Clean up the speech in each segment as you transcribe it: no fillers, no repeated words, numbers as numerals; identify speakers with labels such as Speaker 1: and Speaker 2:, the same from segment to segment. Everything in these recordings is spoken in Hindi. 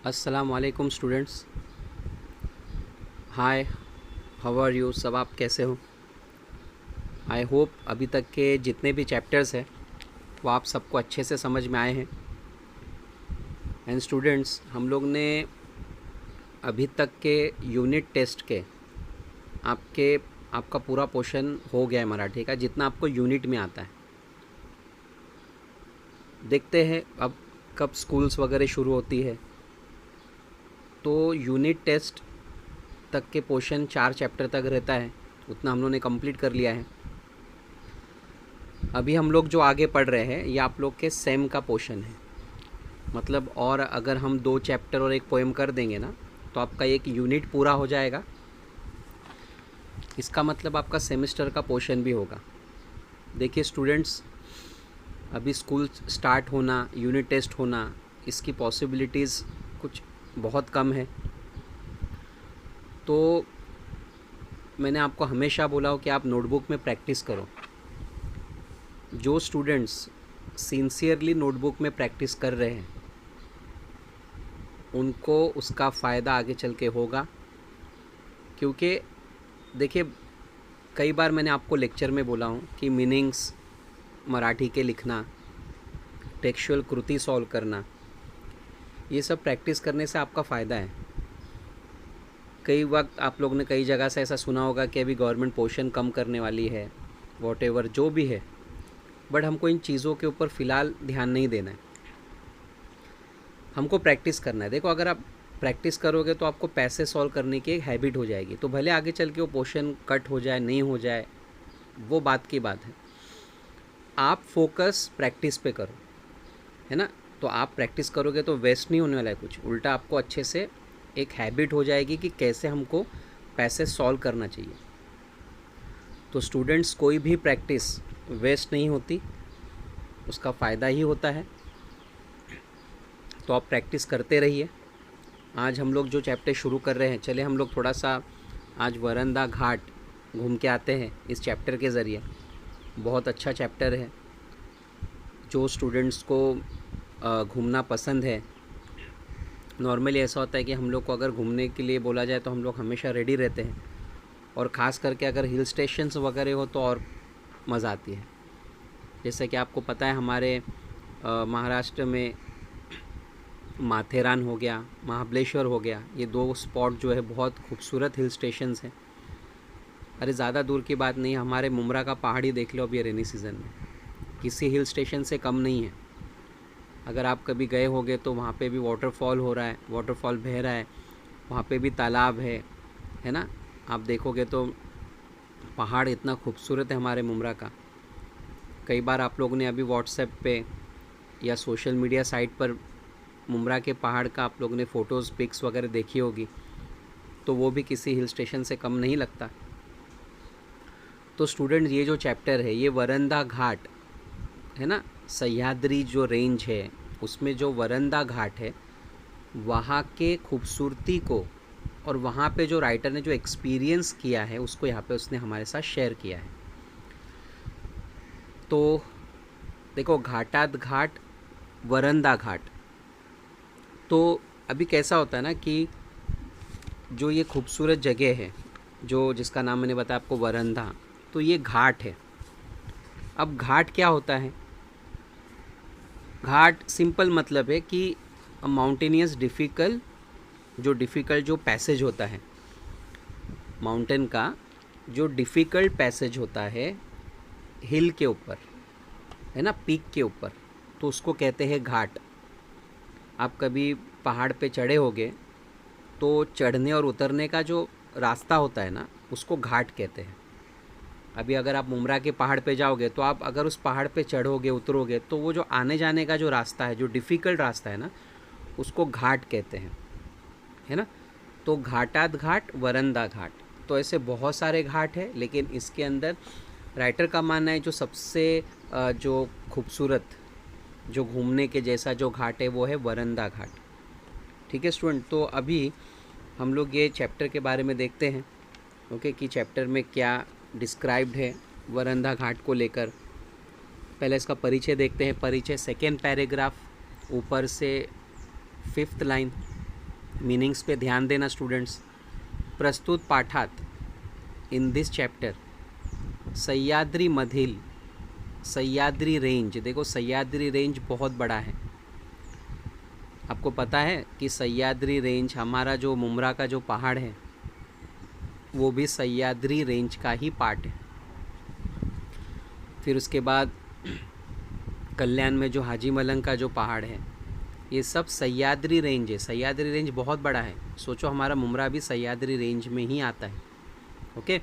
Speaker 1: अस्सलाम वालेकुम students. Hi, how are you? सब आप कैसे हो? आई होप अभी तक के जितने भी चैप्टर्स हैं वो आप सबको अच्छे से समझ में आए हैं। एंड स्टूडेंट्स, हम लोग ने अभी तक के यूनिट टेस्ट के आपके आपका पूरा पोर्शन हो गया है मराठी का, जितना आपको यूनिट में आता है। देखते हैं अब कब स्कूल्स वगैरह शुरू होती है, तो यूनिट टेस्ट तक के पोर्शन 4 चैप्टर तक रहता है, उतना हम लोग ने कंप्लीट कर लिया है। अभी हम लोग जो आगे पढ़ रहे हैं ये आप लोग के सेम का पोर्शन है। मतलब और अगर हम 2 चैप्टर और एक पोएम कर देंगे ना, तो आपका एक यूनिट पूरा हो जाएगा। इसका मतलब आपका सेमेस्टर का पोर्शन भी होगा। देखिए स्टूडेंट्स, अभी स्कूल स्टार्ट होना, यूनिट टेस्ट होना, इसकी पॉसिबिलिटीज़ कुछ बहुत कम है। तो मैंने आपको हमेशा बोला हो कि आप नोटबुक में प्रैक्टिस करो। जो स्टूडेंट्स सिंसियरली नोटबुक में प्रैक्टिस कर रहे हैं उनको उसका फ़ायदा आगे चल के होगा। क्योंकि देखिए, कई बार मैंने आपको लेक्चर में बोला हूँ कि मीनिंग्स मराठी के लिखना, टेक्सचुअल कृति सॉल्व करना, ये सब प्रैक्टिस करने से आपका फ़ायदा है। कई वक्त आप लोग ने कई जगह से ऐसा सुना होगा कि अभी गवर्नमेंट पोर्शन कम करने वाली है, वॉटेवर जो भी है, बट हमको इन चीज़ों के ऊपर फ़िलहाल ध्यान नहीं देना है। हमको प्रैक्टिस करना है। देखो, अगर आप प्रैक्टिस करोगे तो आपको पैसे सॉल्व करने की एक हैबिट हो जाएगी। तो भले आगे चल के वो पोर्शन कट हो जाए, नहीं हो जाए, वो बात की बात है। आप फोकस प्रैक्टिस पे करो, है ना। तो आप प्रैक्टिस करोगे तो वेस्ट नहीं होने वाला है कुछ, उल्टा आपको अच्छे से एक हैबिट हो जाएगी कि कैसे हमको पैसे सॉल्व करना चाहिए। तो स्टूडेंट्स, कोई भी प्रैक्टिस वेस्ट नहीं होती, उसका फ़ायदा ही होता है। तो आप प्रैक्टिस करते रहिए। आज हम लोग जो चैप्टर शुरू कर रहे हैं, चले हम लोग थोड़ा सा आज वरंदा घाट घूम के आते हैं इस चैप्टर के ज़रिए। बहुत अच्छा चैप्टर है। जो स्टूडेंट्स को घूमना पसंद है, नॉर्मली ऐसा होता है कि हम लोग को अगर घूमने के लिए बोला जाए तो हम लोग हमेशा रेडी रहते हैं, और ख़ास करके अगर हिल स्टेशंस वगैरह हो तो और मज़ा आती है। जैसे कि आपको पता है, हमारे महाराष्ट्र में माथेरान हो गया, महाबलेश्वर हो गया, ये 2 स्पॉट जो है बहुत खूबसूरत हिल स्टेशंस हैं। अरे ज़्यादा दूर की बात नहीं, हमारे मुमरा का पहाड़ी देख लो अभी रेनी सीज़न में, किसी हिल स्टेशन से कम नहीं है। अगर आप कभी गए होगे तो वहाँ पे भी वाटरफॉल हो रहा है, वाटरफॉल बह रहा है, वहाँ पे भी तालाब है ना। आप देखोगे तो पहाड़ इतना खूबसूरत है हमारे मुमरा का। कई बार आप लोगों ने अभी व्हाट्सएप पे या सोशल मीडिया साइट पर मुमरा के पहाड़ का आप लोगों ने फ़ोटोज़, पिक्स वगैरह देखी होगी, तो वो भी किसी हिल स्टेशन से कम नहीं लगता। तो स्टूडेंट, ये जो चैप्टर है ये वरंदा घाट है ना, सह्याद्री जो रेंज है उसमें जो वरंदा घाट है, वहाँ के खूबसूरती को और वहाँ पे जो राइटर ने जो एक्सपीरियंस किया है उसको यहाँ पे उसने हमारे साथ शेयर किया है। तो देखो, घाटात घाट, वरंदा घाट। तो अभी कैसा होता है ना कि जो ये खूबसूरत जगह है, जो जिसका नाम मैंने बताया आपको, वरंदा, तो ये घाट है। अब घाट क्या होता है? घाट सिंपल मतलब है कि माउंटेनियस डिफ़िकल्ट जो पैसेज होता है, माउंटेन का जो डिफ़िकल्ट पैसेज होता है हिल के ऊपर, है ना, पीक के ऊपर, तो उसको कहते हैं घाट। आप कभी पहाड़ पे चढ़े होगे तो चढ़ने और उतरने का जो रास्ता होता है ना, उसको घाट कहते हैं। अभी अगर आप मुमरा के पहाड़ पे जाओगे तो आप अगर उस पहाड़ पे चढ़ोगे, उतरोगे, तो वो जो आने जाने का जो रास्ता है, जो डिफ़िकल्ट रास्ता है ना, उसको घाट कहते हैं, है ना। तो घाटात घाट, वरंदा घाट, तो ऐसे बहुत सारे घाट हैं, लेकिन इसके अंदर राइटर का मानना है जो सबसे जो खूबसूरत, जो घूमने के जैसा जो घाट है वो है वरंदा घाट। ठीक है स्टूडेंट, तो अभी हम लोग ये चैप्टर के बारे में देखते हैं, ओके, कि चैप्टर में क्या डिस्क्राइब्ड है वरंदा घाट को लेकर। पहले इसका परिचय देखते हैं। परिचय, सेकेंड पैराग्राफ, ऊपर से 5th लाइन। मीनिंग्स पे ध्यान देना स्टूडेंट्स. प्रस्तुत पाठात इन दिस चैप्टर सह्याद्रीमधील सह्याद्री रेंज, देखो सह्याद्री रेंज बहुत बड़ा है. आपको पता है कि सह्याद्री रेंज, हमारा जो मुमरा का जो पहाड़ है वो भी सह्याद्री रेंज का ही पार्ट है. फिर उसके बाद कल्याण में जो हाजी मलंग का जो पहाड़ है, ये सब सह्याद्री रेंज है. सह्याद्री रेंज बहुत बड़ा है. सोचो हमारा मुमरा भी सह्याद्री रेंज में ही आता है. ओके.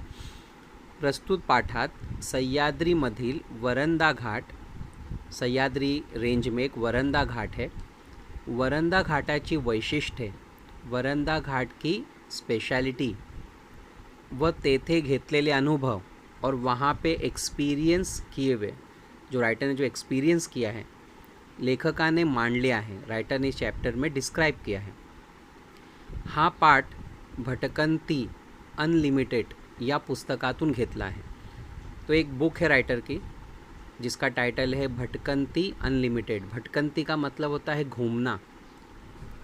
Speaker 1: प्रस्तुत पाठात सह्याद्रीमधील वरंदा घाट, सह्याद्री रेंज में एक वरंदा घाट है. वरंदा घाटाची वैशिष्ट्ये, वरंदा घाट की स्पेशालिटी व तेथे घेतलेले अनुभव और वहाँ पे एक्सपीरियंस किए हुए, जो राइटर ने जो एक्सपीरियंस किया है, लेखकाने मांडले आहे. राइटर ने इस चैप्टर में डिस्क्राइब किया है. हा पाठ भटकंती अनलिमिटेड या पुस्तकातून घेतला आहे. तो एक बुक है राइटर की जिसका टाइटल है भटकंती अनलिमिटेड. भटकंती का मतलब होता है घूमना,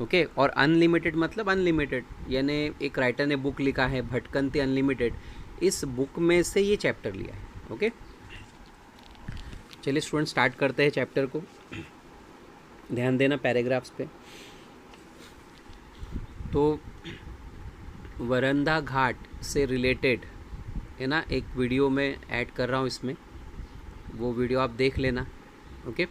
Speaker 1: ओके, और अनलिमिटेड मतलब अनलिमिटेड. यानी एक राइटर ने बुक लिखा है भटकंती अनलिमिटेड, इस बुक में से ये चैप्टर लिया है. ओके, चलिए स्टूडेंट स्टार्ट करते हैं चैप्टर को. ध्यान देना पैराग्राफ्स पे. तो वरंदा घाट से रिलेटेड है ना, एक वीडियो में ऐड कर रहा हूँ इसमें, वो वीडियो आप देख लेना. ओके.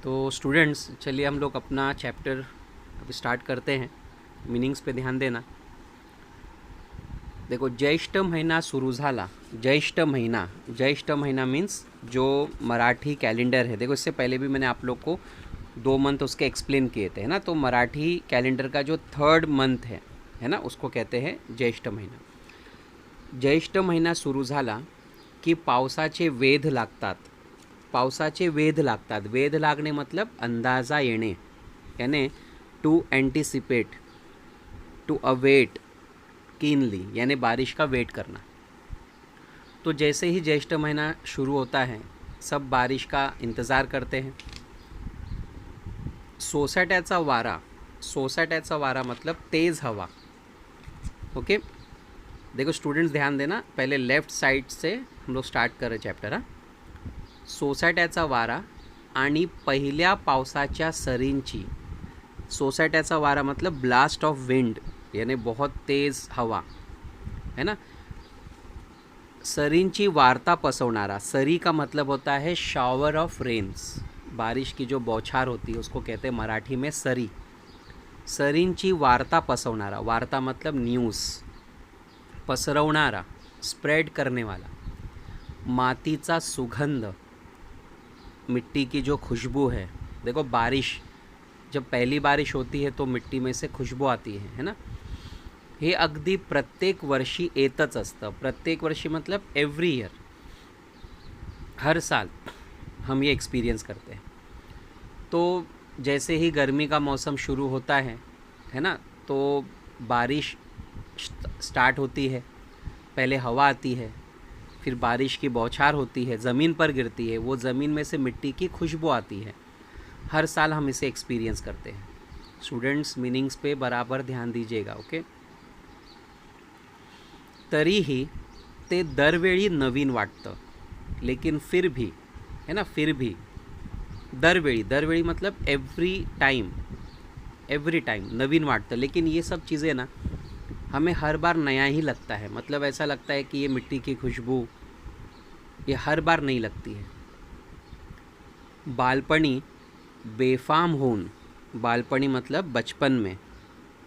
Speaker 1: तो स्टूडेंट्स, चलिए हम लोग अपना चैप्टर अब स्टार्ट करते हैं। मीनिंग्स पे ध्यान देना। देखो, ज्येष्ठ महीना सुरू झाला। ज्येष्ठ महीना मीन्स जो मराठी कैलेंडर है। देखो, इससे पहले भी मैंने आप लोग को 2 मंथ उसके एक्सप्लेन किए थे, है ना। तो मराठी कैलेंडर का जो 3rd मंथ है ना, उसको कहते हैं ज्येष्ठ महीना। ज्येष्ठ महिना सुरू झाला की पावसाचे वेध लागतात। पावसाचे वेध लागतात। वेध लागणे मतलब अंदाजा येणे, यानी to anticipate, to await keenly, यानी बारिश का वेट करना। तो जैसे ही ज्येष्ठ महीना शुरू होता है, सब बारिश का इंतज़ार करते हैं। सोसाट्याचा वारा, सोसाट्याचा वारा मतलब तेज़ हवा। ओके, देखो स्टूडेंट्स ध्यान देना, पहले लेफ्ट साइड से हम लोग स्टार्ट कर रहे चैप्टर। हा, सोसाट्याचा वारा आणि पहिल्या पावसाच्या सरींची। सोसाट्याचा वारा मतलब ब्लास्ट ऑफ विंड, यानी बहुत तेज़ हवा, है ना। सरींची वार्ता पसवणारा। सरी का मतलब होता है शावर ऑफ रेन्स। बारिश की जो बौछार होती है उसको कहते हैं मराठी में सरी। सरींची वार्ता पसवणारा। वार्ता मतलब न्यूज़। पसरवणारा, स्प्रेड करने वाला। मातीचा सुगंध, मिट्टी की जो खुशबू है। देखो, बारिश जब पहली बारिश होती है तो मिट्टी में से खुशबू आती है ना। हे अगदी प्रत्येक वर्षी येतच असतं। प्रत्येक वर्षी मतलब एवरी ईयर, हर साल हम ये एक्सपीरियंस करते हैं। तो जैसे ही गर्मी का मौसम शुरू होता है ना, तो बारिश स्टार्ट होती है। पहले हवा आती है, फिर बारिश की बौछार होती है, ज़मीन पर गिरती है, वो ज़मीन में से मिट्टी की खुशबू आती है। हर साल हम इसे एक्सपीरियंस करते हैं। स्टूडेंट्स, मीनिंग्स पे बराबर ध्यान दीजिएगा। ओके, तरीही ते दरवेळी नवीन वाटतं, लेकिन फिर भी, है ना, फिर भी। दरवेळी, दरवेळी मतलब एवरी टाइम नवीन वाटतं। लेकिन ये सब चीज़ें ना हमें हर बार नया ही लगता है। मतलब ऐसा लगता है कि ये मिट्टी की खुशबू ये हर बार नहीं लगती है। बालपणी बेफाम होऊन। बालपणी मतलब बचपन में।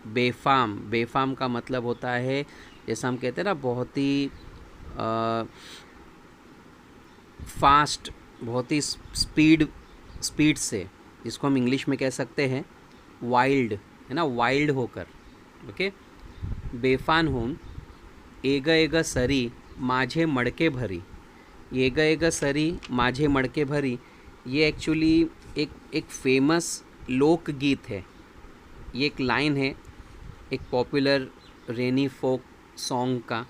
Speaker 1: बेफाम, बेफाम का मतलब होता है, जैसा हम कहते हैं ना, बहुत ही फास्ट, बहुत ही स्पीड से, जिसको हम इंग्लिश में कह सकते हैं वाइल्ड, है ना, वाइल्ड होकर। ओके, बेफान होऊन। एग एग सरी माझे मडके भरी। एग एग सरी माझे मडके भरी, ये एक्चुअली एक फेमस लोकगीत है। ये एक लाइन है एक पॉपुलर रेनी फोक सॉन्ग का।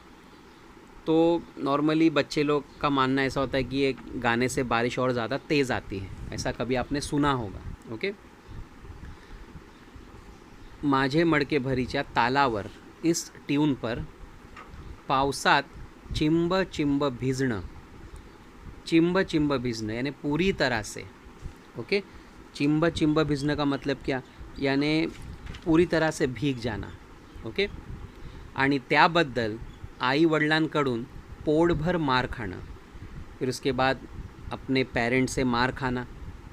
Speaker 1: तो नॉर्मली बच्चे लोग का मानना ऐसा होता है कि ये गाने से बारिश और ज़्यादा तेज़ आती है। ऐसा कभी आपने सुना होगा। ओके, माझे मडके भरीच्या तालावर, इस ट्यून पर पावसात चिंब चिंब भिजणं। चिंब चिंब भिजणं यानी पूरी तरह से। ओके, चिंब चिंब भिजणं का मतलब क्या, यानी पूरी तरह से भीग जाना। ओके, आणि त्याबद्दल आई वडिलांकडून पोटभर मार खाना। फिर उसके बाद अपने पेरेंट्स से मार खाना।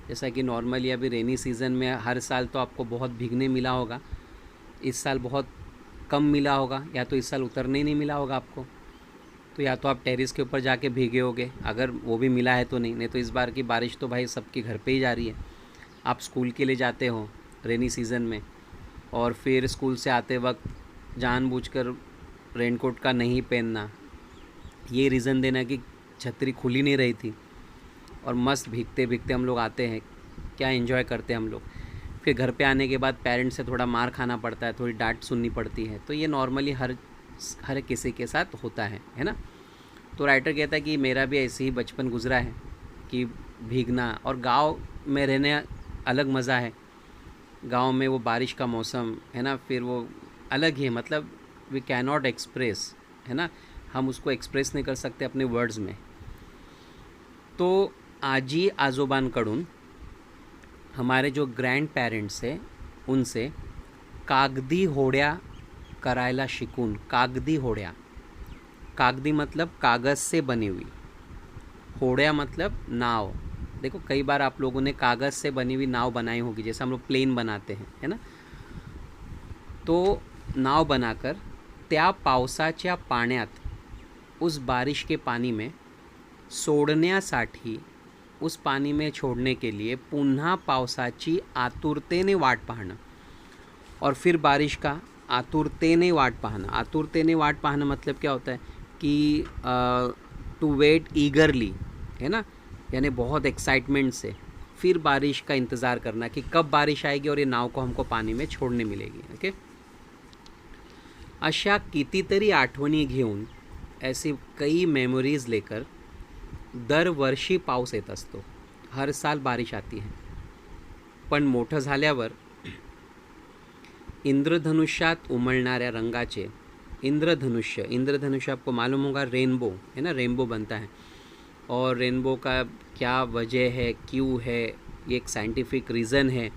Speaker 1: जैसा कि नॉर्मली अभी रेनी सीज़न में हर साल तो आपको बहुत भीगने मिला होगा। इस साल बहुत कम मिला होगा, या तो इस साल उतरने ही नहीं मिला होगा आपको। तो या तो आप टेरेस के ऊपर जाके भीगे होगे, अगर वो भी मिला है तो नहीं तो इस बार की बारिश तो भाई सबके घर पे ही जा रही है। आप स्कूल के लिए जाते हो रेनी सीज़न में, और फिर स्कूल से आते वक्त जानबूझकर रेनकोट का नहीं पहनना, ये रीज़न देना कि छतरी खुली नहीं रही थी, और मस्त भीगते भीगते हम लोग आते हैं। क्या एंजॉय करते हैं हम लोग। फिर घर पे आने के बाद पेरेंट्स से थोड़ा मार खाना पड़ता है, थोड़ी डांट सुननी पड़ती है। तो ये नॉर्मली हर किसी के साथ होता है ना। तो राइटर कहता है कि मेरा भी ऐसे ही बचपन गुजरा है कि भीगना, और गांव में रहने अलग मज़ा है। गांव में वो बारिश का मौसम है ना, फिर वो अलग ही है। मतलब वी कैन नॉट एक्सप्रेस, है ना, हम उसको एक्सप्रेस नहीं कर सकते अपने वर्ड्स में। तो आजी आजोबांकडून, हमारे जो ग्रैंड पेरेंट्स हैं उनसे कागदी होड्या करायला शिकून। कागदी होड्या, कागदी मतलब कागज़ से बनी हुई, होड्या मतलब नाव, देखो कई बार आप लोगों ने कागज़ से बनी हुई नाव बनाई होगी, जैसे हम लोग प्लेन बनाते हैं, है ना। तो नाव बनाकर त्या पावसाच्या पाण्यात उस बारिश के पानी में सोडण्यासाठी, उस पानी में छोड़ने के लिए पुन्हा पावसाची आतुरतेने वाट पाहणं, और फिर बारिश का आतुरतेने वाट पाहणं। आतुरतेने वाट पाहणं मतलब क्या होता है कि टू वेट ईगरली, है ना, यानी बहुत एक्साइटमेंट से फिर बारिश का इंतज़ार करना कि कब बारिश आएगी और ये नाव को हमको पानी में छोड़ने मिलेगी। ओके, अशा कितीतरी आठवणी घेऊन, ऐसी कई मेमोरीज लेकर दरवर्षी पाऊस येत असतो, हर साल बारिश आती है। पण मोठं झाल्यावर इंद्रधनुष्यात उमलणाऱ्या रंगाचे, इंद्रधनुष्य आपको मालूम होगा, रेनबो, है ना, रेनबो बनता है। और रेनबो का क्या वजह है, क्यों है, ये एक साइंटिफिक रीज़न है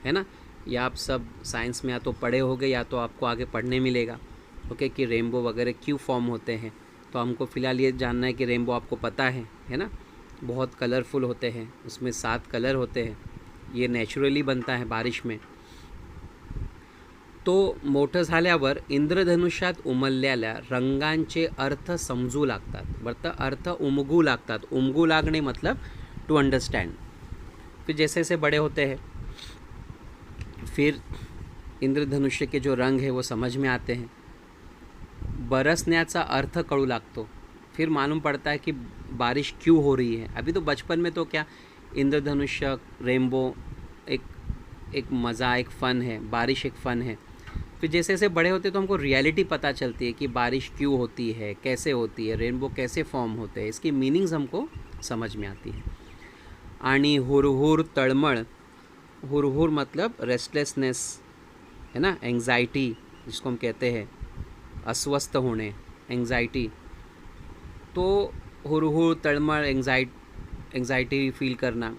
Speaker 1: ना। ये आप सब साइंस में या तो पढ़े होगे या तो आपको आगे पढ़ने मिलेगा। ओके, कि रेनबो वगैरह क्यों फॉर्म होते हैं। तो हमको फ़िलहाल ये जानना है कि रेनबो आपको पता है ना, बहुत कलरफुल होते हैं, उसमें 7 कलर होते हैं, ये नेचुरली बनता है बारिश में। तो मोठं झाल्यावर इंद्रधनुष्यात उमललेल्या रंगांचे अर्थ समजू लागतात, अर्थ उमगू लागतात। उमगू लागणे मतलब टू अंडरस्टैंड। फिर जैसे जैसे बड़े होते हैं फिर इंद्रधनुष्य के जो रंग है वो समझ में आते हैं, बरसण्याचा अर्थ कळू लागतो, फिर मालूम पड़ता है कि बारिश क्यों हो रही है। अभी तो बचपन में तो क्या इंद्रधनुष्य, रेनबो एक मज़ा, एक फ़न है, बारिश एक फ़न है। फिर जैसे जैसे बड़े होते तो हमको रियलिटी पता चलती है कि बारिश क्यों होती है, कैसे होती है, रेनबो कैसे फॉर्म होते हैं, इसकी मीनिंग्स हमको समझ में आती है। आणि हुरहुर तळमळ, हुरहुर मतलब रेस्टलेसनेस, है ना, एंग्जाइटी जिसको हम कहते हैं, अस्वस्थ होने, एंग्जाइटी। तो हुरहुर तळमळ, एंग्जाइटी फील करना,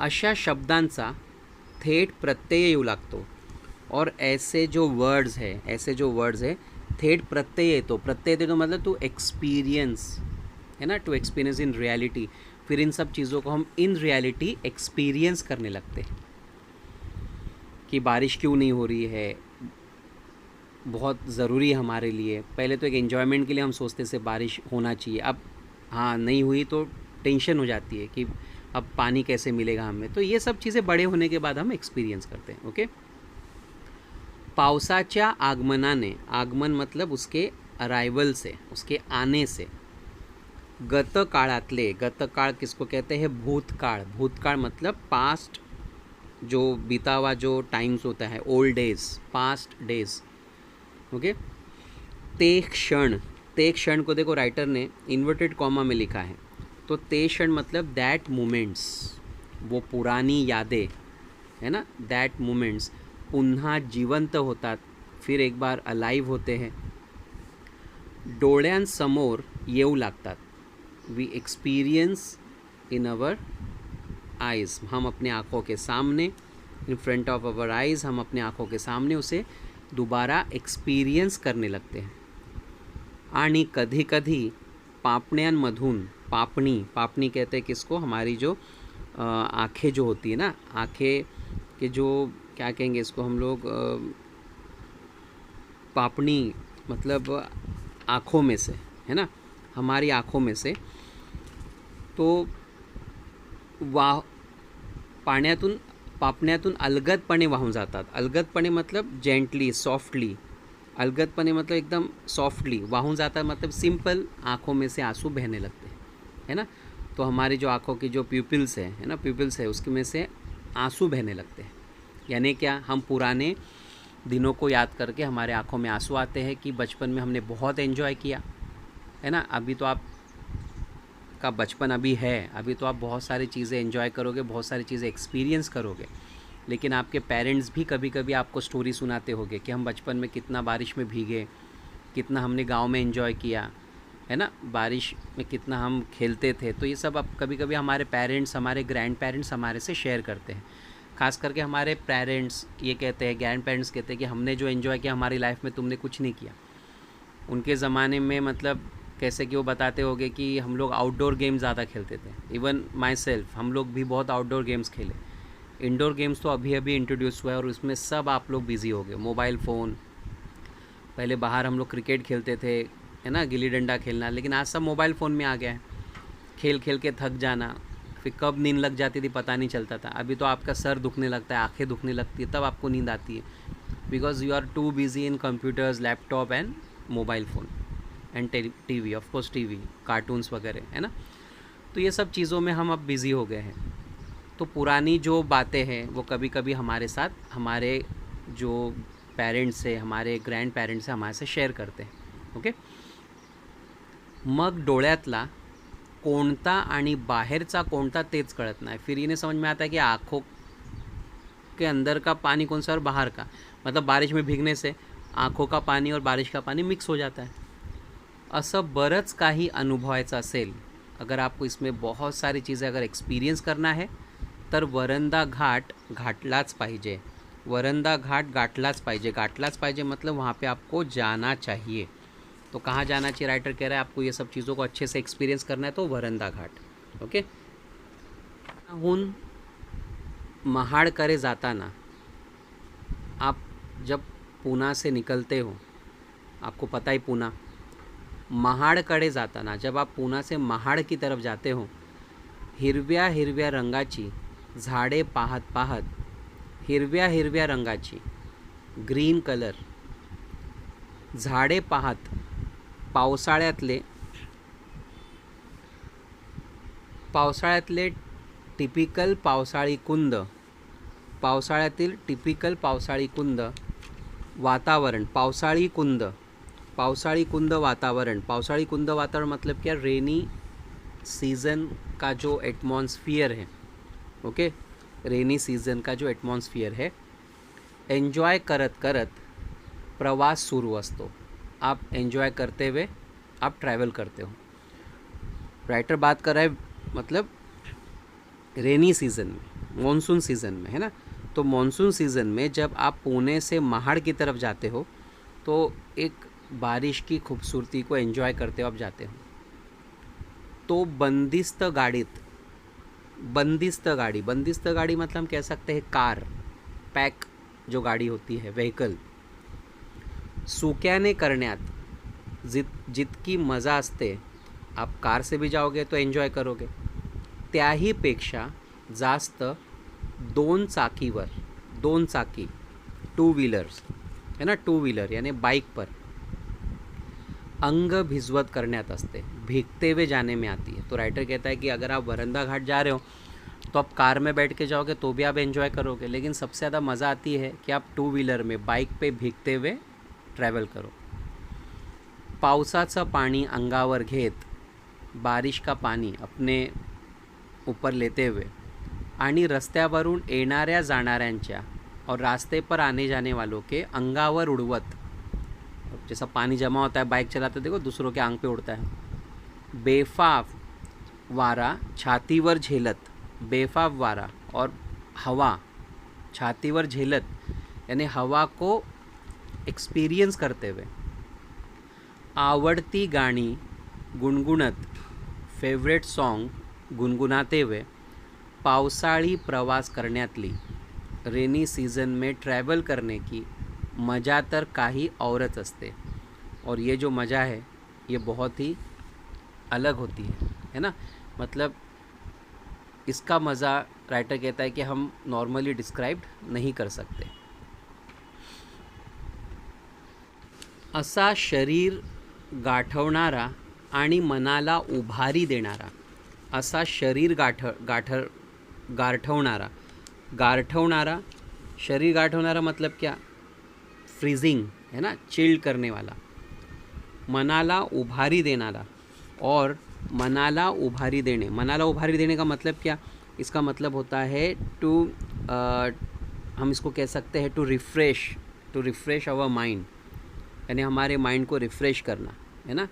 Speaker 1: अशा शब्दांचा थेट प्रत्यय येऊ लागतो। और ऐसे जो वर्ड्स है थेट प्रत्यय येतो। प्रत्यय येतो तो मतलब टू एक्सपीरियंस, है ना, टू एक्सपीरियंस इन रियलिटी। फिर इन सब चीज़ों को हम इन रियलिटी एक्सपीरियंस करने लगते हैं कि बारिश क्यों नहीं हो रही है, बहुत ज़रूरी है हमारे लिए। पहले तो एक एन्जॉयमेंट के लिए हम सोचते से बारिश होना चाहिए, अब हाँ नहीं हुई तो टेंशन हो जाती है कि अब पानी कैसे मिलेगा हमें। तो ये सब चीज़ें बड़े होने के बाद हम एक्सपीरियंस करते हैं। ओके, पावसाच्या आगमनाने, आगमन मतलब उसके अराइवल से, उसके आने से, गतकाळातले, गतकाळ किसको कहते हैं, भूतकाळ। भूतकाळ मतलब पास्ट, जो बीता हुआ जो टाइम्स होता है, old days, past days. Okay, ते क्षण को देखो राइटर ने इन्वर्टेड कॉमा में लिखा है, तो ते क्षण मतलब दैट मोमेंट्स, वो पुरानी यादें, है ना, दैट मोमेंट्स पुन्हा जिवंत होतात, फिर एक बार अलाइव होते हैं, डोळ्यांसमोर येऊ लागतात। We experience in our eyes, हम अपने आँखों के सामने, in front of our eyes, हम अपने आँखों के सामने उसे दोबारा एक्सपीरियंस करने लगते हैं। आणि कधी कधी पापण्यांमधून, पापणी कहते हैं किसको, हमारी जो आँखें जो होती है ना, आँखें के जो क्या कहेंगे इसको हम लोग, पापणी मतलब आँखों में से, है ना, हमारी आँखों में से, तो पापण्यातून अलगदपणे वाहून जातात। अलगदपणे मतलब जेंटली, सॉफ्टली, अलगदपणे मतलब एकदम सॉफ्टली, वाहून जाता मतलब सिंपल, आँखों में से आंसू बहने लगते हैं, है ना। तो हमारी जो आँखों की जो प्यूपिल्स है ना, प्यूपिल्स है, उसके में से आंसू बहने लगते हैं। यानी क्या, हम पुराने दिनों को याद करके हमारे आँखों में आंसू आते हैं कि बचपन में हमने बहुत एंजॉय किया, है ना। अभी तो आप का बचपन अभी है, अभी तो आप बहुत सारी चीज़ें एंजॉय करोगे, बहुत सारी चीज़ें एक्सपीरियंस करोगे, लेकिन आपके पेरेंट्स भी कभी कभी आपको स्टोरी सुनाते होंगे कि हम बचपन में कितना बारिश में भीगे, कितना हमने गांव में एंजॉय किया, है ना, बारिश में कितना हम खेलते थे। तो ये सब अब कभी कभी हमारे पेरेंट्स, हमारे ग्रैंड पेरेंट्स हमारे से शेयर करते हैं। खास करके हमारे पेरेंट्स ये कहते हैं, ग्रैंड पेरेंट्स कहते हैं कि हमने जो एंजॉय किया हमारी लाइफ में तुमने कुछ नहीं किया। उनके ज़माने में मतलब कैसे कि वो बताते होंगे कि हम लोग आउटडोर गेम ज़्यादा खेलते थे, इवन माई सेल्फ, हम लोग भी बहुत आउटडोर गेम्स खेले। इंडोर गेम्स तो अभी अभी इंट्रोड्यूस हुआ है और उसमें सब आप लोग बिज़ी हो गए, मोबाइल फ़ोन। पहले बाहर हम लोग क्रिकेट खेलते थे, है ना, गिल्ली डंडा खेलना, लेकिन आज सब मोबाइल फ़ोन में आ गया है। खेल खेल के थक जाना, फिर कब नींद लग जाती थी पता नहीं चलता था। अभी तो आपका सर दुखने लगता है, आंखें दुखने लगती है, तब आपको नींद आती है, because you are too busy in computers, laptop and mobile phone and TV, of course TV, cartoons वगैरह, है ना। तो ये सब चीज़ों में हम अब बिज़ी हो गए हैं। तो पुरानी जो बातें हैं वो कभी कभी हमारे साथ, हमारे जो पेरेंट्स है, हमारे ग्रैंड पेरेंट्स है, हमारे से शेअर करते हैं। ओके, मग डोळ्यातला कोणता आणि बाहेरचा कोणता तेच कळत नाही। फिर इन्हें समझ में आता है कि आँखों के अंदर का पानी कौन सा और बाहर का, मतलब बारिश में भीगने से आँखों का पानी और बारिश का पानी मिक्स हो जाता है। असं बरंच काही अनुभवायचं असेल, अगर आपको इसमें बहुत सारी चीज़ें अगर एक्सपीरियंस करना है, तर वरंदा घाट घाटलाच पाहिजे। वरंदा घाट गाठलाच पाहिजे। गाठलाच पाहिजे मतलब वहाँ पे आपको जाना चाहिए। तो कहाँ जाना चाहिए? राइटर कह रहा है आपको ये सब चीज़ों को अच्छे से एक्सपीरियंस करना है तो वरंदा घाट। ओके, हून महाड़कडे जाताना आप जब पूना से निकलते हो, आपको पता ही पूना, महाड़कडे जाताना जब आप पूना से महाड़ की तरफ जाते हो, हिरव्या हिरव्या रंगाची झाडे पाहत पाहत, हिरव्या हिरव्या रंगाची ग्रीन कलर झाडे पाहत, पावसाळ्यातले टिपिकल पावसाळी कुंद, पावसाळ्यातील टिपिकल पावसाळी कुंद वातावरण, पावसाळी कुंद वातावरण। पावसाळी कुंद वातावरण मतलब क्या? रेनी सीज़न का जो एटमॉस्फियर है। ओके, रेनी सीज़न का जो एटमॉस्फियर है, एन्जॉय करत करत प्रवास सुरू असतो। आप एन्जॉय करते हुए आप ट्रैवल करते हो। राइटर बात कर रहा है मतलब रेनी सीज़न में, मॉनसून सीज़न में, है ना। तो मॉनसून सीज़न में जब आप पुणे से महाड़ की तरफ जाते हो तो एक बारिश की खूबसूरती को एंजॉय करते हो आप जाते हो। तो बंदिस्त गाड़ी मतलब हम कह सकते हैं कार, पैक जो गाड़ी होती है, व्हीकल, सुक्याने करण्यात जितकी मजा असते, आप कार से भी जाओगे तो एन्जॉय करोगे, त्याही पेक्षा जास्त दोन चाकी टू व्हीलर्स, है ना, टू व्हीलर यानी बाइक पर अंग भिजवत करण्यात असते, भीगते हुए जाने में आती है। तो राइटर कहता है कि अगर आप वरंदा घाट जा रहे हो तो आप कार में बैठ के जाओगे तो भी आप एंजॉय करोगे, लेकिन सबसे ज़्यादा मज़ा आती है कि आप टू व्हीलर में, बाइक पे भीगते हुए ट्रैवल करो। पावसाचं पाणी अंगावर घेत, बारिश का पानी अपने ऊपर लेते हुए, आणि रस्त्यावरून येणाऱ्या जाणाऱ्यांच्या और रास्ते पर आने जाने वालों के अंगावर उड़वत, जैसा पानी जमा होता है बाइक चलाते देखो दूसरों के आंग पे उड़ता है, बेफाफ वारा छातीवर झेलत, बेफाफ वारा और हवा छातीवर झेलत यानी हवा को एक्सपीरियंस करते हुए, आवडती गाणी गुनगुनत, फेवरेट सॉन्ग गुनगुनाते हुए, पावसाळी प्रवास करण्यातली, रेनी सीज़न में ट्रैवल करने की मज़ा तर काही औरच असते। और ये जो मज़ा है ये बहुत ही अलग होती है ना। मतलब इसका मज़ा राइटर कहता है कि हम नॉर्मली डिस्क्राइब नहीं कर सकते। असा शरीर गाठवणारा आणि मनाला उभारी देणारा, असा शरीर गारठवणारा शरीर गाठवणारा मतलब क्या? फ्रीजिंग, है ना, चिल्ड करने वाला। मनाला उभारी देनारा और मनाला उभारी देने का मतलब क्या? इसका मतलब होता है टू हम इसको कह सकते हैं टू रिफ़्रेश आवर माइंड, यानी हमारे माइंड को रिफ़्रेश करना, है ना।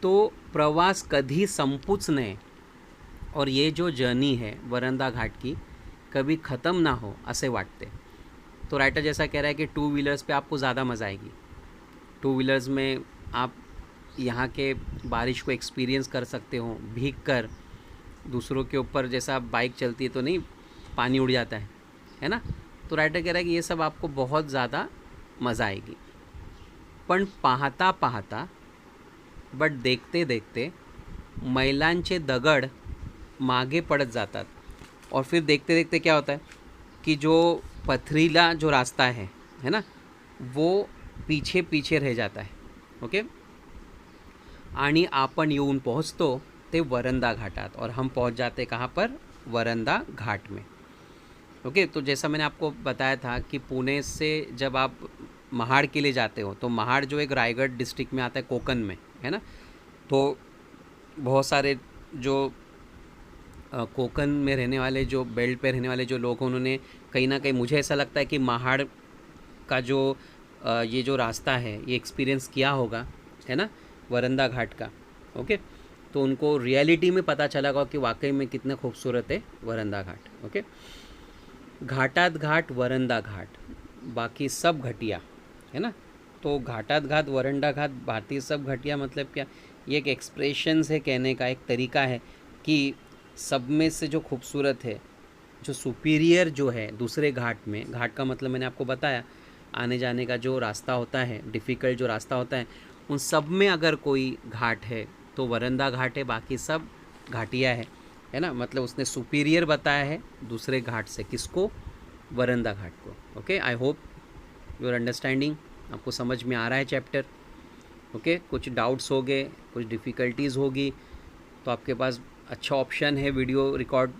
Speaker 1: तो प्रवास कधी संपूच नये और ये जो जर्नी है वरंदा घाट की कभी ख़त्म ना हो ऐसे वाटते। तो राइटर जैसा कह रहा है कि टू व्हीलर्स पे आपको ज़्यादा मज़ा आएगी। टू व्हीलर्स में आप यहाँ के बारिश को एक्सपीरियंस कर सकते हो भीग कर। दूसरों के ऊपर जैसा बाइक चलती है तो नहीं पानी उड़ जाता है ना। तो रायटर कह रहा है कि ये सब आपको बहुत ज़्यादा मज़ा आएगी। पण पाहता पाहता बट देखते देखते मैलांचे दगड मागे पड़त जातात। और फिर देखते देखते क्या होता है कि जो पथरीला जो रास्ता है ना, वो पीछे पीछे रह जाता है। ओके, आणि आपण येऊन पोहोचतो ते वरंदा घाटात, और हम पहुंच जाते कहाँ पर, वरंदा घाट में। ओके, तो जैसा मैंने आपको बताया था कि पुणे से जब आप महाड़ के लिए जाते हो तो महाड़ जो एक रायगढ़ डिस्ट्रिक्ट में आता है, कोकण में है ना। तो बहुत सारे जो कोकण में रहने वाले, जो बेल्ट पे रहने वाले जो लोग हैं, उन्होंने कहीं ना कहीं, मुझे ऐसा लगता है कि महाड़ का जो ये जो रास्ता है ये एक्सपीरियंस किया होगा, है ना, वरंदा घाट का। ओके, तो उनको रियलिटी में पता चला होगा कि वाकई में कितना खूबसूरत है वरंदा घाट। ओके, घाटात घाट वरंदा घाट, बाकी सब घटिया, है ना। तो घाटात घाट वरंदा घाट बाकी सब घटिया मतलब क्या, ये एक एक्सप्रेशंस है, कहने का एक तरीका है कि सब में से जो खूबसूरत है, जो सुपीरियर जो है दूसरे घाट में, घाट का मतलब मैंने आपको बताया आने जाने का जो रास्ता होता है, डिफ़िकल्ट जो रास्ता होता है, उन सब में अगर कोई घाट है तो वरंदा घाट है, बाकी सब घाटिया है ना। मतलब उसने सुपीरियर बताया है दूसरे घाट से, किसको, वरंदा घाट को। Okay, I hope you are understanding, आपको समझ में आ रहा है चैप्टर। ओके, कुछ डाउट्स हो गए, कुछ डिफ़िकल्टीज़ होगी तो आपके पास अच्छा ऑप्शन है, वीडियो रिकॉर्ड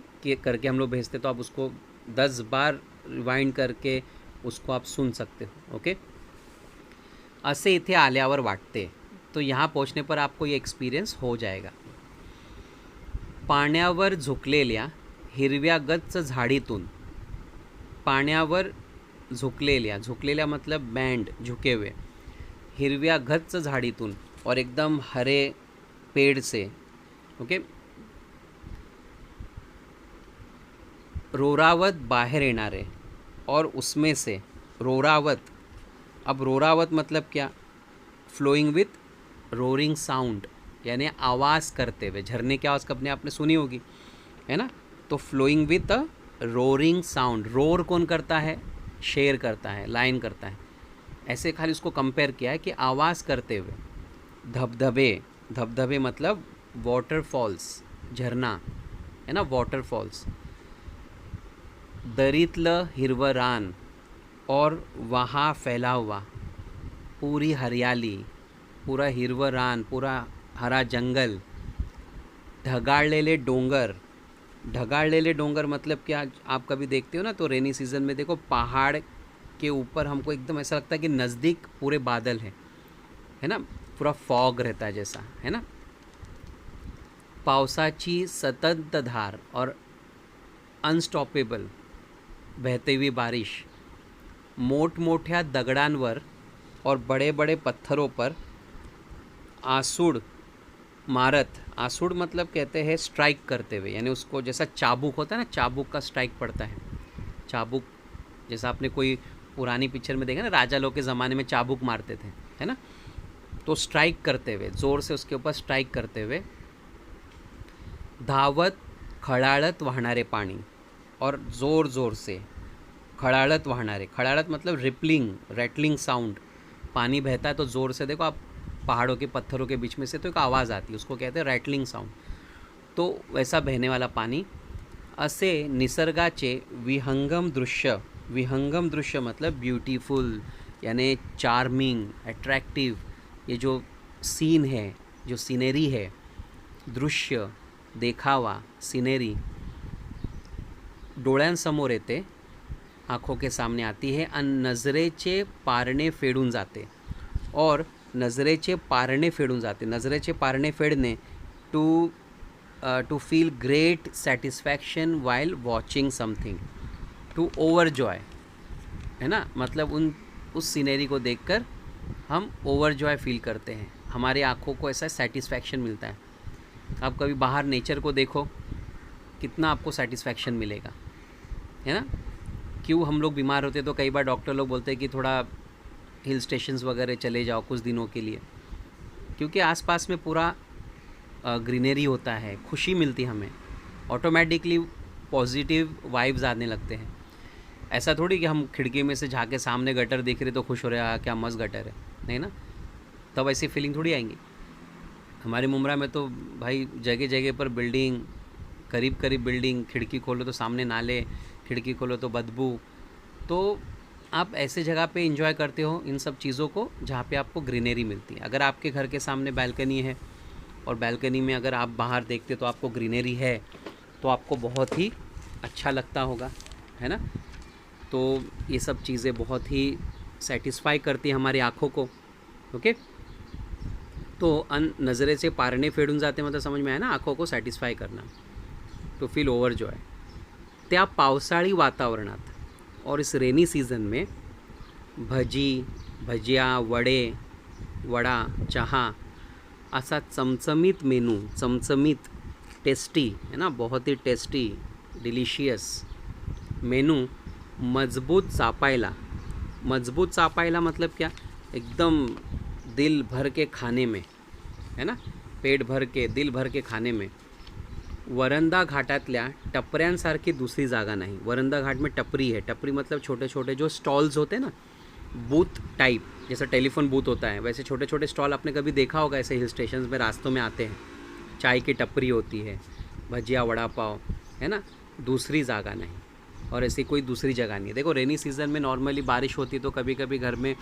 Speaker 1: करके हम लोग भेजते तो आप उसको 10 बार रिवाइंड करके उसको आप सुन सकते हो। ओके, असे इथे आल्यावर वाटते, तो यहाँ पहुँचने पर आपको ये एक्सपीरियंस हो जाएगा। पाण्यावर झुकलेल्या हिरव्या गच्च झाडीतून, पाण्यावर झुकलेल्या, झुकलेल्या मतलब बैंड, झुके हुए, हिरव्या गच्च झाडीतून और एकदम हरे पेड़ से। ओके, रोरावत बाहर येणारे, और उसमें से रोरावत, अब रोरावत मतलब क्या, फ्लोइंग विथ रोरिंग साउंड, यानी आवाज़ करते हुए, झरने की आवाज़ कभी आपने सुनी होगी, है ना। तो flowing with a roaring sound, roar कौन करता है, शेर करता है, लाइन करता है, ऐसे खाली उसको कंपेयर किया है कि आवाज़ करते हुए। धबधबे, धबधबे मतलब वॉटरफॉल्स, झरना है ना, वॉटरफॉल्स। दरीतलं हिरवं रान, और वहाँ फैला हुआ पूरी हरियाली, पूरा हिरवं रान, पूरा हरा जंगल। ढगाळलेले डोंगर, ढगाळलेले डोंगर मतलब क्या, आप कभी देखते हो ना तो रेनी सीज़न में देखो पहाड़ के ऊपर हमको एकदम ऐसा लगता है कि नज़दीक पूरे बादल है ना, पूरा फॉग रहता है जैसा, है ना। पावसाची सतत धार और अनस्टॉपेबल बहती हुई बारिश, मोठमोठ्या दगडांवर और बड़े बड़े पत्थरों पर आसूड़ मारत, आसूड़ मतलब कहते हैं स्ट्राइक करते हुए, यानी उसको जैसा चाबुक होता है ना, चाबुक का स्ट्राइक पड़ता है, चाबुक जैसा आपने कोई पुरानी पिक्चर में देखा ना, राजा लोग के ज़माने में चाबुक मारते थे, है ना। तो स्ट्राइक करते हुए, ज़ोर से उसके ऊपर स्ट्राइक करते हुए। धावत खळाळत वाहणारे पाणी, और ज़ोर ज़ोर से खड़ाड़त वाहनारे, खड़ाड़त मतलब रिपलिंग, रैटलिंग साउंड, पानी बहता है तो ज़ोर से, देखो आप पहाड़ों के पत्थरों के बीच में से तो एक आवाज़ आती है, उसको कहते हैं रैटलिंग साउंड, तो वैसा बहने वाला पानी। असे निसर्गाचे विहंगम दृश्य, विहंगम दृश्य मतलब ब्यूटीफुल, यानी चार्मिंग, अट्रैक्टिव, ये जो सीन है, जो सीनरी है, दृश्य, देखावा, सीनरी डोळ्यांसमोर येते, आँखों के सामने आती है, आणि नजरेचे पारणे फेडून जाते, और नजरेचे पारणे फेडून जाते, नजरेचे पारणे फेडणे, to feel great satisfaction while watching something, to overjoy, है ना, मतलब उस सीनरी को देखकर हम ओवरजॉय फील करते हैं, हमारे आँखों को ऐसा सेटिस्फैक्शन मिलता है। आप कभी बाहर नेचर को देखो, कितना आपको सेटिस्फैक्शन मिलेगा, है ना। क्यों हम लोग बीमार होते तो कई बार डॉक्टर लोग बोलते हैं कि थोड़ा हिल स्टेशंस वगैरह चले जाओ कुछ दिनों के लिए, क्योंकि आसपास में पूरा ग्रीनरी होता है, खुशी मिलती हमें, ऑटोमेटिकली पॉजिटिव वाइब्स आने लगते हैं। ऐसा थोड़ी कि हम खिड़की में से झाँके सामने गटर देख रहे तो खुश हो रहे हैं, क्या मस्त गटर है, नहीं ना, तब ऐसी फीलिंग थोड़ी आएंगी। हमारे मुमरा में तो भाई जगह जगह पर बिल्डिंग, करीब करीब बिल्डिंग, खिड़की खोलो तो सामने नाले, खिड़की खोलो तो बदबू। तो आप ऐसे जगह पे एंजॉय करते हो इन सब चीज़ों को जहाँ पे आपको ग्रीनरी मिलती है। अगर आपके घर के सामने बालकनी है और बालकनी में अगर आप बाहर देखते तो आपको ग्रीनरी है, तो आपको बहुत ही अच्छा लगता होगा, है ना। तो ये सब चीज़ें बहुत ही सेटिस्फाई करती है हमारी आँखों को। ओके, तो नज़रे से पारणे फेडून जाते, मतलब समझ में आया ना, आँखों को सॅटिस्फाय करना, टू फील ओव्हरजॉय। त्या पावसाळी वातावरणात और इस रेनी सीज़न में भजी, भजिया, वडे, वडा, चहा असा चमचमीत मेनू, चमचमीत टेस्टी, है ना, बहुत ही टेस्टी डिलीशियस मेनू मजबूत चापायला मतलब क्या, एकदम दिल भर के खाने में, है ना, पेट भर के, दिल भर के खाने में। वरंदा घाटातल्या टपऱ्यांसारखी दूसरी जागा नहीं। वरंदा घाट में टपरी है, टपरी मतलब छोटे छोटे जो स्टॉल्स होते हैं ना, बूथ टाइप, जैसा टेलीफोन बूथ होता है वैसे छोटे छोटे स्टॉल आपने कभी देखा होगा, ऐसे हिल स्टेशन में रास्तों में आते हैं। चाय की टपरी होती है, भजिया, वड़ा पाव, है ना, दूसरी जागा नहीं। और ऐसी कोई दूसरी जगह नहीं है। देखो रेनी सीज़न में नॉर्मली बारिश होती तो कभी कभी घर में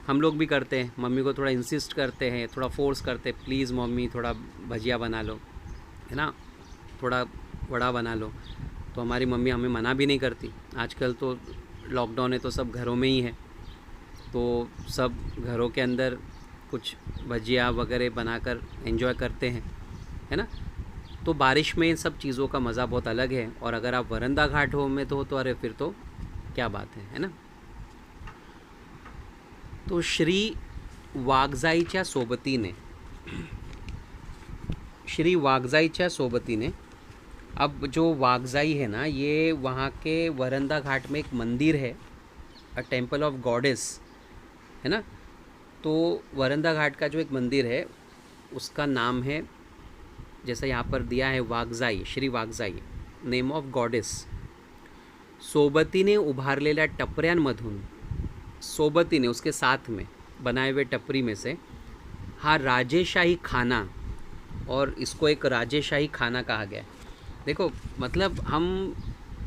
Speaker 1: हम लोग भी करते हैं, मम्मी को थोड़ा इंसिस्ट करते हैं, थोड़ा फोर्स करते हैं, प्लीज़ मम्मी थोड़ा भजिया बना लो, है ना, थोड़ा वड़ा बना लो। तो हमारी मम्मी हमें मना भी नहीं करती। आजकल तो लॉकडाउन है तो सब घरों में ही है, तो सब घरों के अंदर कुछ भजिया वगैरह बनाकर एंजॉय करते हैं, है ना। तो बारिश में इन सब चीज़ों का मज़ा बहुत अलग है। और अगर आप वरंदा घाट हो में तो अरे फिर तो क्या बात है ना। तो श्री वाघजाईच्या सोबतीने, अब जो वाघजाई है ना, ये वहाँ के वरंदा घाट में एक मंदिर है, अ टेम्पल ऑफ गॉडेस, है ना। तो वरंदा घाट का जो एक मंदिर है उसका नाम है, जैसा यहाँ पर दिया है, Waghjai, Shri Waghjai, name of goddess. सोबतीने उभारलेल्या टपऱ्यांमधून, सोबतीने उसके साथ में बनाए हुए टपरी में से, हाँ, राजेशाही खाना, और इसको एक राजेशाही खाना कहा गया है। देखो मतलब हम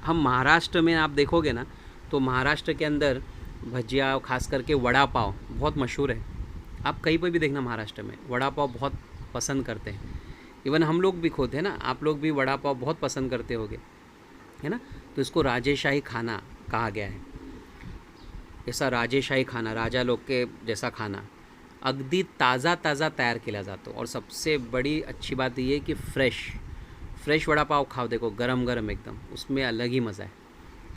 Speaker 1: महाराष्ट्र में आप देखोगे ना, तो महाराष्ट्र के अंदर भजिया, खास करके वड़ा पाव बहुत मशहूर है। आप कहीं पर भी देखना महाराष्ट्र में वड़ा पाव बहुत पसंद करते हैं। इवन हम लोग भी खुद, है ना, आप लोग भी वड़ा पाव बहुत पसंद करते होगे, है ना। तो इसको राजेशाही खाना कहा गया है। ऐसा राजेशाही खाना, राजा लोग के जैसा खाना, अगदी ताज़ा ताज़ा तैयार किया जाता। और सबसे बड़ी अच्छी बात ये कि फ्रेश वड़ा पाव खाओ, देखो गरम गरम एकदम, उसमें अलग ही मज़ा है।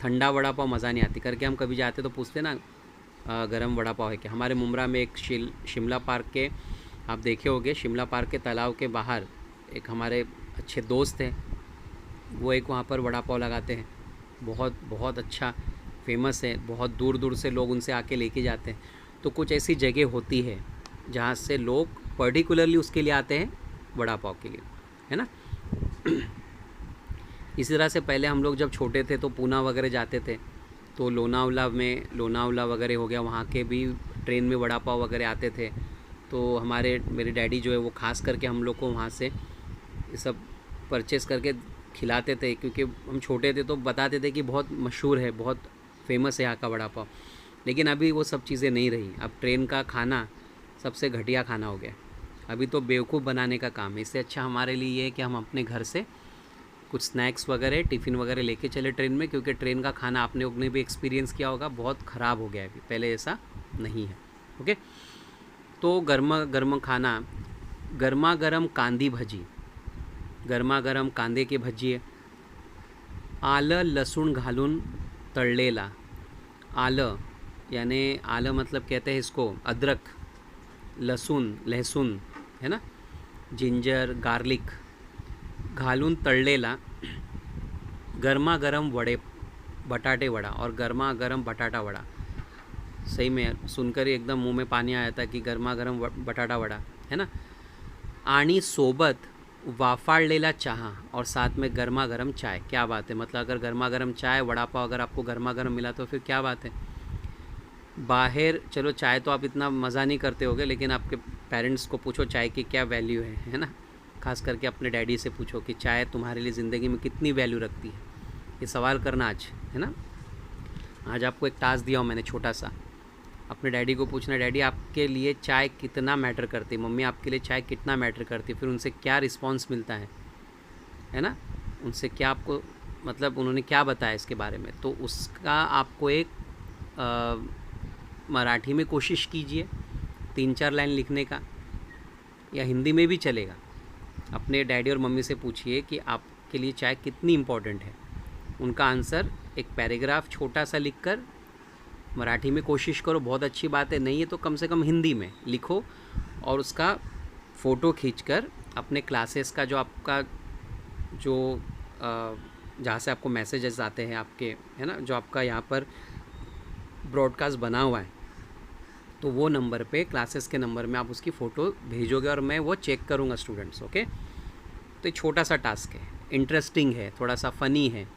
Speaker 1: ठंडा वड़ा पाव मज़ा नहीं आती। करके हम कभी जाते तो पूछते ना गरम वड़ा पाव है क्या। हमारे मुमरा में एक शिमला पार्क के, आप देखे होंगे, शिमला पार्क के तालाब के बाहर एक हमारे अच्छे दोस्त हैं, वो एक वहाँ पर वड़ा पाव लगाते हैं, बहुत बहुत अच्छा फेमस है, बहुत दूर दूर से लोग उनसे आके लेके जाते हैं। तो कुछ ऐसी जगह होती है जहाँ से लोग पर्टिकुलरली उसके लिए आते हैं, वड़ा पाव के लिए, है ना। इसी तरह से पहले हम लोग जब छोटे थे तो पूना वगैरह जाते थे, तो लोनावला वगैरह हो गया, वहाँ के भी ट्रेन में वड़ा पाव वगैरह आते थे। तो मेरे डैडी जो है वो खास करके हम लोग को वहाँ से ये सब परचेज़ करके खिलाते थे, क्योंकि हम छोटे थे तो बताते थे कि बहुत मशहूर है, बहुत फेमस है यहाँ का वड़ा पाव। लेकिन अभी वो सब चीज़ें नहीं रही। अब ट्रेन का खाना सबसे घटिया खाना हो गया। अभी तो बेवकूफ़ बनाने का काम है। इससे अच्छा हमारे लिए ये है कि हम अपने घर से कुछ स्नैक्स वगैरह, टिफ़िन वगैरह लेके चले ट्रेन में, क्योंकि ट्रेन का खाना आपने उगने भी एक्सपीरियंस किया होगा, बहुत ख़राब हो गया है अभी, पहले ऐसा नहीं है। ओके, तो गर्मा गर्म खाना, गर्मा गर्म कांदी भजी, गर्मा गर्म कांदे की भजी है, आलं लसूण घालून तळलेला, आलं यानी आलं मतलब कहते हैं इसको अदरक, लहसुन, है ना, जिंजर, गार्लिक घालून तळलेला गर्मा गर्म वड़े, बटाटे वड़ा, और गर्मा गर्म बटाटा वड़ा। सही में सुनकर ही एकदम मुंह में पानी आया था कि गर्मा गर्म बटाटा वड़ा, है ना। आणि सोबत वाफाळलेला चहा और साथ में गर्मा गर्म चाय, क्या बात है, मतलब अगर गर्मा गर्म चाय वड़ा पाव अगर आपको गर्मा गर्म मिला तो फिर क्या बात है। बाहर चलो चाय तो आप इतना मज़ा नहीं करते होगे, लेकिन आपके पेरेंट्स को पूछो चाय की क्या वैल्यू है ना। खास करके अपने डैडी से पूछो कि चाय तुम्हारे लिए ज़िंदगी में कितनी वैल्यू रखती है, ये सवाल करना आज, है ना। आज आपको एक टास्क दिया हूँ मैंने छोटा सा, अपने डैडी को पूछना, डैडी आपके लिए चाय कितना मैटर करती है, मम्मी आपके लिए चाय कितना मैटर करती है, फिर उनसे क्या रिस्पॉन्स मिलता है ना, उनसे क्या आपको मतलब उन्होंने क्या बताया इसके बारे में। तो उसका आपको एक मराठी में कोशिश कीजिए 3-4 लाइन लिखने का, या हिंदी में भी चलेगा। अपने डैडी और मम्मी से पूछिए कि आपके लिए चाय कितनी इम्पोर्टेंट है, उनका आंसर एक पैराग्राफ छोटा सा लिखकर मराठी में कोशिश करो, बहुत अच्छी बात है, नहीं है तो कम से कम हिंदी में लिखो, और उसका फ़ोटो खींचकर अपने क्लासेस का जो आपका जो जहाँ से आपको मैसेजेस आते हैं आपके, है ना, जो आपका यहाँ पर ब्रॉडकास्ट बना हुआ है, तो वो नंबर पे, क्लासेस के नंबर में आप उसकी फ़ोटो भेजोगे और मैं वो चेक करूँगा स्टूडेंट्स। ओके, तो एक छोटा सा टास्क है, इंटरेस्टिंग है, थोड़ा सा फ़नी है,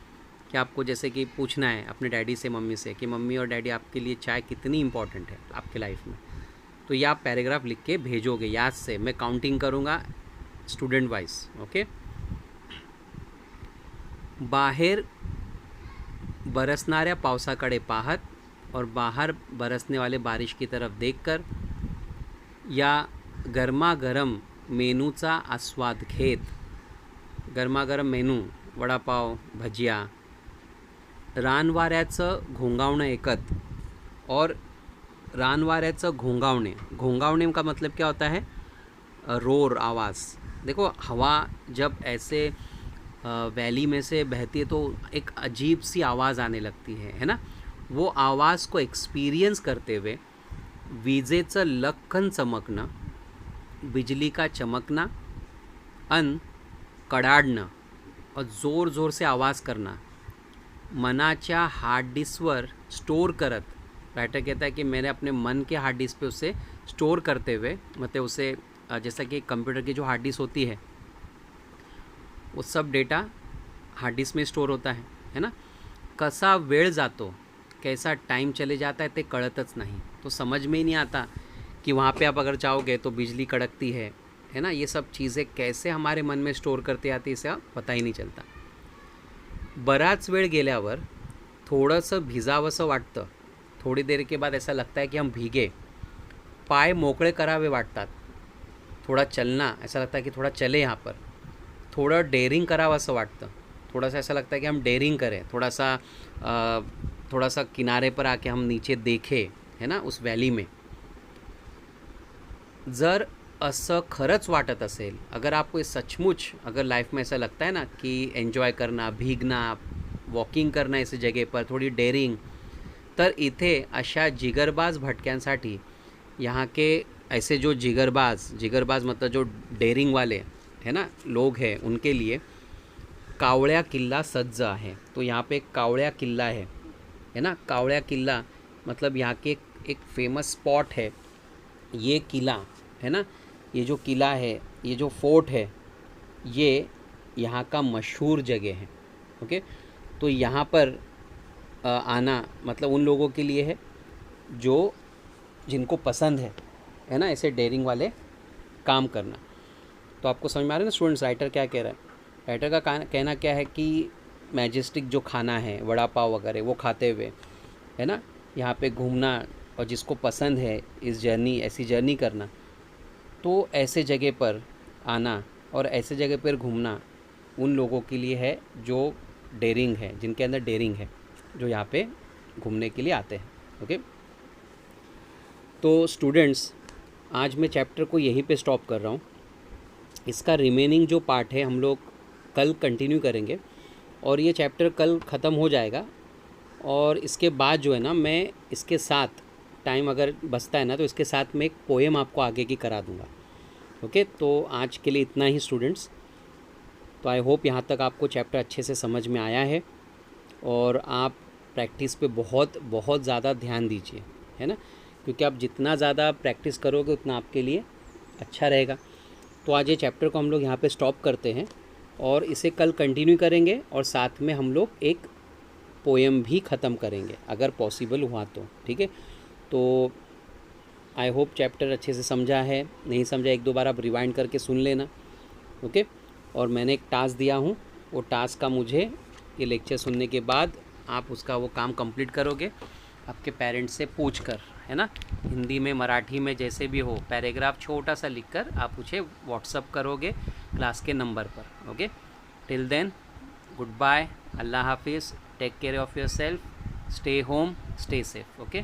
Speaker 1: कि आपको जैसे कि पूछना है अपने डैडी से मम्मी से कि मम्मी और डैडी आपके लिए चाय कितनी इम्पॉर्टेंट है आपके लाइफ में। तो ये आप पैराग्राफ लिख के भेजोगे याद से, मैं काउंटिंग करूँगा स्टूडेंट वाइज। ओके, बाहेर बरसणाऱ्या पावसाकडे पाहत और बाहर बरसने वाले बारिश की तरफ देखकर, या गरमागरम मेनूचा आस्वाद घेत, गरमागरम मेनू वडापाव भजिया, रानवाऱ्याचं घोंगावणं ऐकत, और रानवाऱ्याचं घोंगावणे, घोंगावणे का मतलब क्या होता है, रोर, आवाज़। देखो हवा जब ऐसे वैली में से बहती है तो एक अजीब सी आवाज़ आने लगती है ना। वो आवाज़ को एक्सपीरियंस करते हुए विजेचं लख्खन चमकणं, बिजली का चमकना, अन कडाडणं और ज़ोर ज़ोर से आवाज़ करना, मनाच्या हार्ड डिस्कवर स्टोर करत, राइटर कहता है कि मैंने अपने मन के हार्ड डिस्क पे उसे स्टोर करते हुए, मतलब उसे जैसा कि कंप्यूटर की जो हार्ड डिस्क होती है वो सब डेटा हार्ड डिस्क में स्टोर होता है ना। कसा वेळ जातो, कैसा टाइम चले जाता है ते कळतच नहीं, तो समझ में ही नहीं आता कि वहाँ पे आप अगर जाओगे तो बिजली कड़कती है ना। ये सब चीज़ें कैसे हमारे मन में स्टोर करते आती है इसे पता ही नहीं चलता। बराच वेळ गेल्यावर थोडंसं भिजावंसं वाटतं, थोड़ी देर के बाद ऐसा लगता है कि हम भीगे, पाय मोकळे करावे वाटतात, थोड़ा चलना, ऐसा लगता है कि थोड़ा चले यहाँ पर, थोड़ा डेयरिंग करावं असं वाटतं, थोड़ा सा ऐसा लगता है कि हम डेयरिंग करें, थोड़ा सा किनारे पर आके हम नीचे देखें, है ना, उस वैली में। जर असं खरंच वाटत असेल, अगर आपको सचमुच अगर लाइफ में ऐसा लगता है ना कि एन्जॉय करना, भीगना, वॉकिंग करना ऐसी जगह पर, थोड़ी डेयरिंग, तर इथे अशा जिगरबाज भटक्यांसाठी, यहाँ के ऐसे जो जिगरबाज मतलब जो डेयरिंग वाले है ना लोग हैं, उनके लिए कावळ्या किल्ला सज्ज आहे। तो यहाँ पे कावळ्या किल्ला है ना। कावळ्या किल्ला मतलब यहाँ के एक फेमस स्पॉट है ये किला, है ना। ये जो किला है, ये जो फोर्ट है, ये यहाँ का मशहूर जगह है। ओके, तो यहाँ पर आना मतलब उन लोगों के लिए है जो जिनको पसंद है ना ऐसे डेयरिंग वाले काम करना। तो आपको समझ में आ रहा है ना स्टूडेंट्स, राइटर क्या कह रहा है। राइटर का कहना क्या है कि मैजेस्टिक जो खाना है, वड़ा पाव वगैरह, वो खाते हुए, है ना, यहाँ पे घूमना, और जिसको पसंद है ऐसी जर्नी करना, तो ऐसे जगह पर आना और ऐसे जगह पर घूमना उन लोगों के लिए है जो डेयरिंग है, जिनके अंदर डेयरिंग है, जो यहाँ पे घूमने के लिए आते हैं। ओके, तो स्टूडेंट्स आज मैं चैप्टर को यहीं पे स्टॉप कर रहा हूँ। इसका रिमेनिंग जो पार्ट है हम लोग कल कंटिन्यू करेंगे, और ये चैप्टर कल ख़त्म हो जाएगा। और इसके बाद जो है ना, मैं इसके साथ टाइम अगर बचता है ना तो इसके साथ मैं एक पोएम आपको आगे की करा दूँगा। ओके, तो आज के लिए इतना ही स्टूडेंट्स। तो आई होप यहाँ तक आपको चैप्टर अच्छे से समझ में आया है, और आप प्रैक्टिस पे बहुत ज़्यादा ध्यान दीजिए, है ना, क्योंकि आप जितना ज़्यादा प्रैक्टिस करोगे उतना आपके लिए अच्छा रहेगा। तो आज ये चैप्टर को हम लोग यहाँ पे स्टॉप करते हैं और इसे कल कंटिन्यू करेंगे और साथ में हम लोग एक पोएम भी ख़त्म करेंगे अगर पॉसिबल हुआ तो, ठीक है। तो आई होप चैप्टर अच्छे से समझा है, नहीं समझा एक दो बार आप रिवाइंड करके सुन लेना, ओके। और मैंने एक टास्क दिया हूँ, वो टास्क का मुझे ये लेक्चर सुनने के बाद आप उसका वो काम कंप्लीट करोगे आपके पेरेंट्स से पूछ कर, है ना, हिंदी में मराठी में जैसे भी हो, पैराग्राफ छोटा सा लिख कर आप मुझे व्हाट्सअप करोगे क्लास के नंबर पर, okay. Till then good bye, अल्लाह हाफिज़, take care of yourself, stay home, stay safe, okay.